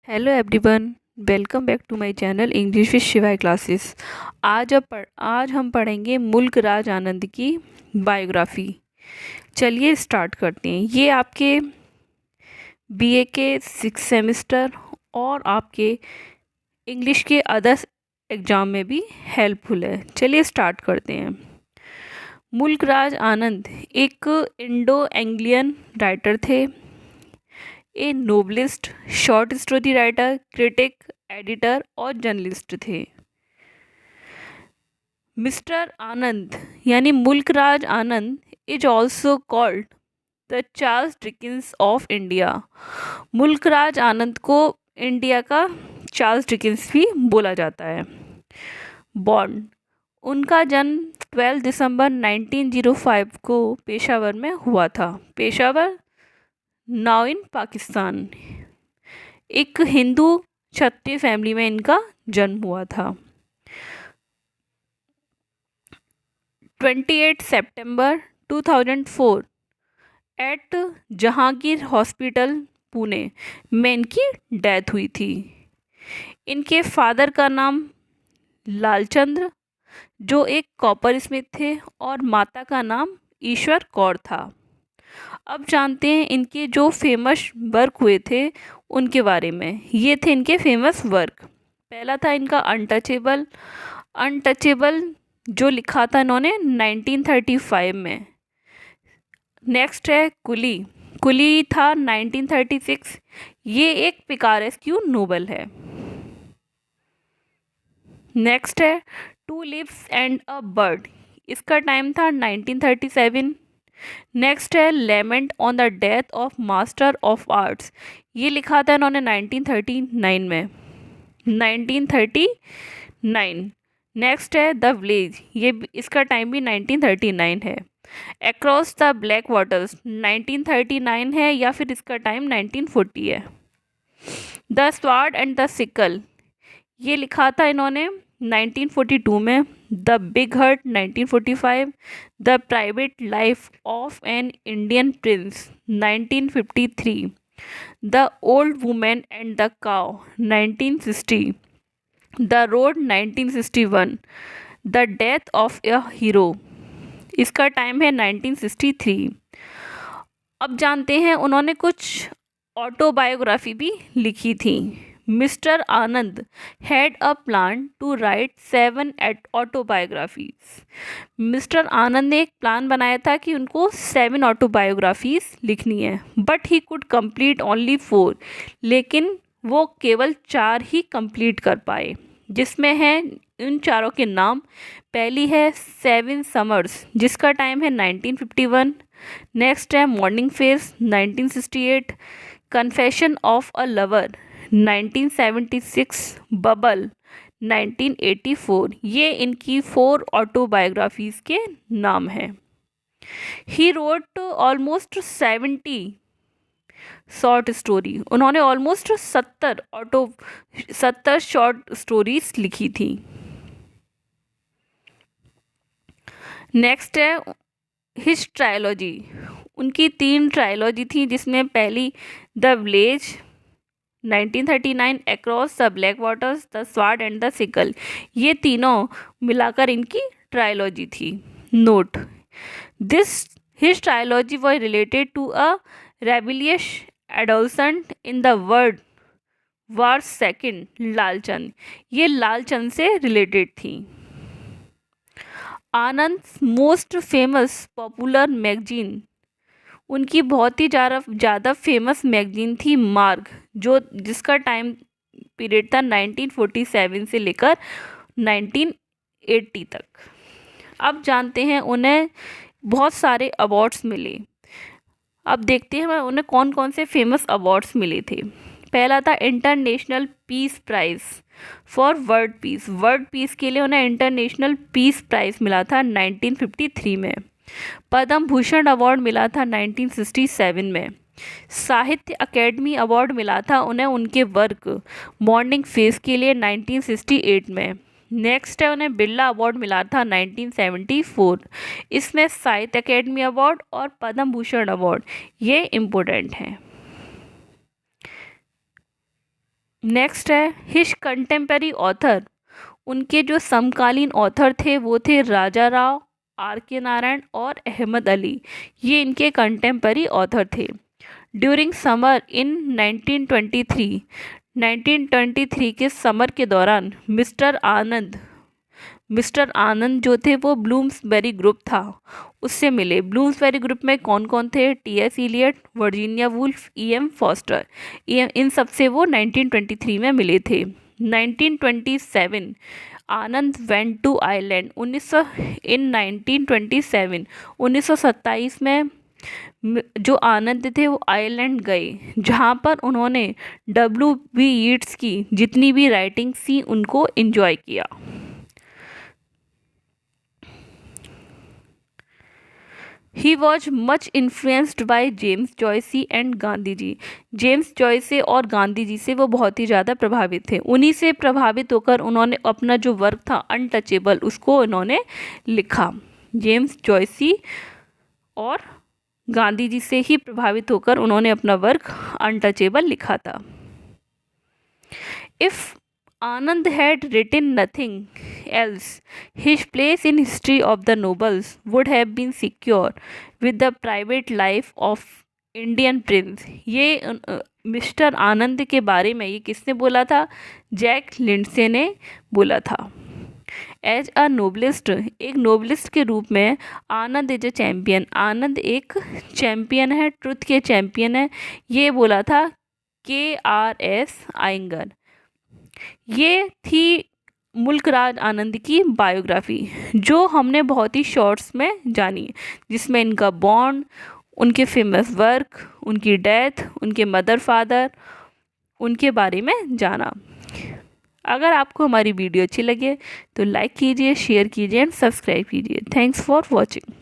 Hello everyone. Welcome back to my channel English with Shivay classes. आज हम पढ़ेंगे मुल्क राज आनंद की बायोग्राफी। चलिए स्टार्ट करते हैं। ये आपके बीए के 6 सेमेस्टर और आपके इंग्लिश के अदर्स एग्ज़ाम में भी हेल्पफुल है। चलिए स्टार्ट करते हैं। मुल्क राज आनंद एक इंडो एंग्लियन राइटर थे, a novelist, short story writer, critic, editor और जर्नलिस्ट थे। मिस्टर आनंद यानी Mulk Raj Anand is also called the Charles Dickens of India. Mulk Raj आनंद को इंडिया का चार्ल्स डिकिंस भी बोला जाता है। बॉर्न, उनका जन्म 12 दिसंबर 1905 को पेशावर में हुआ था। Peshawar now in Pakistan. एक हिंदू क्षत्रिय फैमिली में इनका जन्म हुआ था। 28 सितंबर 2004 एट जहांगीर हॉस्पिटल पुणे में इनकी डेथ हुई थी। इनके फादर का नाम लालचंद्र, जो एक कॉपर स्मिथ थे, और माता का नाम ईश्वर कौर था। अब जानते हैं इनके जो फेमस वर्क हुए थे उनके बारे में। ये थे इनके फेमस वर्क। पहला था इनका अनटचेबल। अनटचेबल जो लिखा था इन्होंने 1935 में। नेक्स्ट है कुली। कुली था 1936। ये एक पिकारेस्क्यू नोवेल है। नेक्स्ट है two lives and a bird. इसका टाइम था 1937। नेक्स्ट है lament on the death of master of arts. ये लिखा था इन्होंने 1939 में। 1939। नेक्स्ट है द विलेज। ये इसका टाइम भी 1939 है। अक्रॉस द ब्लैक वाटर्स 1939 है, या फिर इसका टाइम 1940 है। The sword and the sickle, ये लिखा था इन्होंने 1942 में। The big heart 1945। The private life of an Indian prince 1953। The old woman and the cow 1960। The road 1961। The death of a hero, इसका टाइम है 1963। अब जानते हैं उन्होंने कुछ ऑटोबायोग्राफी भी लिखी थी। Mister Anand had a plan to write 7 autobiographies. Mister Anand ने एक प्लान बनाया था कि उनको 7 ऑटोबायोग्राफीज लिखनी है, but he could complete only 4। लेकिन वो केवल 4 ही कंप्लीट कर पाए, जिसमें है इन चारों के नाम। पहली है 7 समर्स, जिसका टाइम है 1951। नेक्स्ट है morning face 1968। Confession of a lover 1976। Bubble 1984। ये इनकी 4 ऑटोबायोग्राफीज के नाम हैं। He wrote almost 70 short story. उन्होंने ऑलमोस्ट 70 शॉर्ट स्टोरीज लिखी थी। नेक्स्ट है हिज ट्रायोलॉजी। उनकी 3 ट्रायोलॉजी थी, जिसमें पहली the village 1939, across the black waters, the sword and the sickle. ये तीनों मिलाकर इनकी ट्रायोलॉजी थी। Note this his trilogy was related to a rebellious adolescent in the world war second, Lalchand. ये लालचंद से रिलेटेड थी। Anand most famous popular magazine, उनकी बहुत ही ज़्यादा फेमस मैगजीन थी मार्ग, जिसका टाइम पीरियड था 1947 से लेकर 1980 तक। अब जानते हैं उन्हें बहुत सारे अवार्ड्स मिले। अब देखते हैं उन्हें कौन कौन से फेमस अवार्ड्स मिले थे। पहला था international peace prize for world peace. World peace के लिए उन्हें इंटरनेशनल पीस प्राइज़ मिला था 1953 में। पद्म भूषण अवार्ड मिला था 1967 में। साहित्य अकेडमी अवार्ड मिला था उन्हें उनके वर्क मॉर्निंग फेस के लिए 1968 में। नेक्स्ट है उन्हें बिरला अवार्ड मिला था 1974। इसमें साहित्य अकेडमी अवार्ड और पद्म भूषण अवार्ड ये इम्पोर्टेंट हैं। नेक्स्ट है हिज कंटेम्पररी ऑथर, उनके जो समकालीन ऑथर थे वो थे राजा राव, आर के नारायण और अहमद अली, ये इनके कंटेम्पररी ऑथर थे। ड्यूरिंग समर इन 1923 के समर के दौरान मिस्टर आनंद जो थे वो ब्लूम्सबेरी ग्रुप था उससे मिले। ब्लूम्सबेरी ग्रुप में कौन कौन थे? T S. Eliot, Virginia Woolf, E M. Forster, इन सब से वो 1923 में मिले थे। 1927 आनंद वेंट टू आयरलैंड। 1927 में जो आनंद थे वो आयरलैंड गए, जहाँ पर उन्होंने W.B. यीट्स की जितनी भी राइटिंग्स थी उनको एंजॉय किया। He was much influenced by James Joyce and Gandhi ji. James Joyce और गांधी जी से वो बहुत ही ज़्यादा प्रभावित थे। उन्हीं से प्रभावित होकर उन्होंने अपना जो वर्क था अनटचेबल उसको उन्होंने लिखा। जेम्स जॉयसी और गांधी जी से ही प्रभावित होकर उन्होंने अपना वर्क अनटचेबल लिखा था। If Anand had written nothing else, his place in history of the nobles would have been secure with the private life of Indian Prince. ये मिस्टर आनंद के बारे में ये किसने बोला था? जैक लिंडसे ने बोला था। एज अ नोबलिस्ट, एक नोबलिस्ट के रूप में आनंद इज अ चैम्पियन, आनंद एक चैम्पियन है, ट्रुथ के चैम्पियन है, ये बोला था KRS आयंगर। ये थी मुल्क राज आनंद की बायोग्राफी जो हमने बहुत ही शॉर्ट्स में जानी, जिसमें इनका बॉन्ड, उनके फेमस वर्क, उनकी डेथ, उनके मदर फादर, उनके बारे में जाना। अगर आपको हमारी वीडियो अच्छी लगे तो लाइक कीजिए, शेयर कीजिए एंड सब्सक्राइब कीजिए। Thanks for watching.